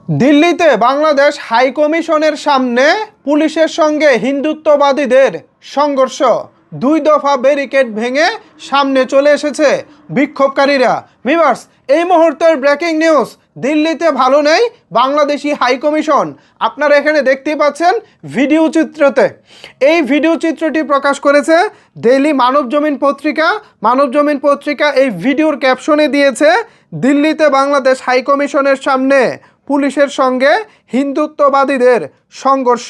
দিল্লিতে বাংলাদেশ হাই কমিশনের সামনে পুলিশের সঙ্গে হিন্দুত্ববাদীদের সংঘর্ষ। 2 দফা ব্যারিকেড ভেঙে সামনে চলে এসেছে বিক্ষোভকারীরা। ভিউয়ার্স, এই মুহূর্তের ব্রেকিং নিউজ, দিল্লিতে ভালো নেই বাংলাদেশি হাই কমিশন। আপনারা এখানে দেখতেই পাচ্ছেন ভিডিও চিত্রতে। এই ভিডিও চিত্রটি প্রকাশ করেছে ডেইলি মানবজমিন পত্রিকা। মানবজমিন পত্রিকা এই ভিডিওর ক্যাপশনে দিয়েছে, দিল্লিতে বাংলাদেশ হাই কমিশনের সামনে পুলিশের সঙ্গে হিন্দুত্ববাদীদের সংঘর্ষ,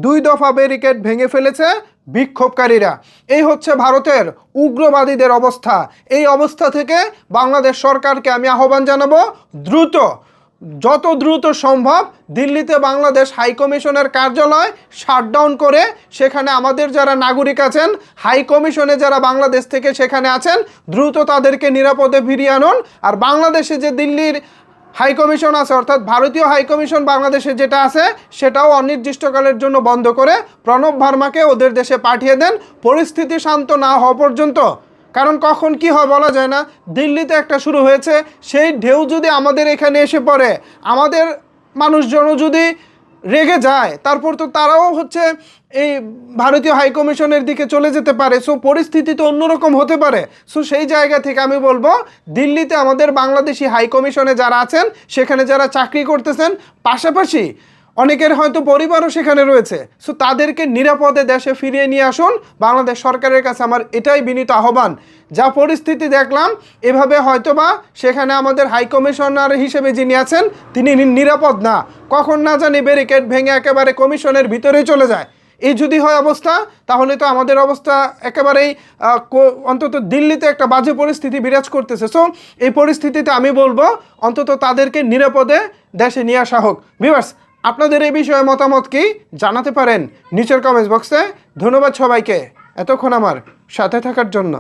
2 দফা ব্যারিকেড ভেঙে ফেলেছে বিক্ষোভকারীরা। এই হচ্ছে ভারতের উগ্রবাদীদের অবস্থা। এই অবস্থা থেকে বাংলাদেশ সরকারকে আমি আহ্বান জানাবো, যত দ্রুত সম্ভব দিল্লিতে বাংলাদেশ হাই কমিশনের কার্যালয় শাটডাউন করে সেখানে আমাদের যারা নাগরিক আছেন, হাই কমিশনে যারা বাংলাদেশ থেকে সেখানে আছেন, দ্রুত তাদেরকে নিরাপদে ফিরিয়ে আনুন। আর বাংলাদেশে যে দিল্লির হাই কমিশন আছে, অর্থাৎ ভারতীয় হাই কমিশন বাংলাদেশে যেটা আছে, সেটাও অনির্দিষ্টকালের জন্য বন্ধ করে প্রণব ভার্মাকে ওদের দেশে পাঠিয়ে দেন, পরিস্থিতি শান্ত না হওয়া পর্যন্ত। কারণ কখন কি হয় বলা যায় না। দিল্লিতে একটা শুরু হয়েছে, সেই ঢেউ যদি আমাদের এখানে এসে পড়ে, আমাদের মানুষজনও যদি রেগে যায়, তারপর তো তারাও হচ্ছে এই ভারতীয় হাই কমিশনের দিকে চলে যেতে পারে। সো পরিস্থিতি তো অন্যরকম হতে পারে। সো সেই জায়গা থেকে আমি বলবো, দিল্লিতে আমাদের বাংলাদেশি হাই কমিশনে যারা আছেন, সেখানে যারা চাকরি করতেছেন, পাশাপাশি অনেকের হয়তো পরিবারও সেখানে রয়েছে, সো তাদেরকে নিরাপদে দেশে ফিরিয়ে নিয়ে আসুন। বাংলাদেশ সরকারের কাছে আমার এটাই বিনীত আহ্বান। যা পরিস্থিতি দেখলাম, এভাবে হয়তোবা সেখানে আমাদের হাই কমিশনার হিসেবে যিনি আছেন তিনি নিরাপদ না। কখন না জানি ব্যারিকেড ভেঙে একেবারে কমিশনের ভিতরেই চলে যায়। এই যদি হয় অবস্থা, তাহলে তো আমাদের অবস্থা একেবারেই অন্তত দিল্লিতে একটা বাজে পরিস্থিতি বিরাজ করতেছে। সো এই পরিস্থিতিতে আমি বলবো অন্তত তাদেরকে নিরাপদে দেশে নিয়ে আসা হোক। ভিউয়ার্স, আপনাদের এই বিষয়ে মতামত কি জানাতে পারেন নিচের কমেন্টস বক্সে। ধন্যবাদ সবাইকে এতক্ষণ আমার সাথে থাকার জন্য।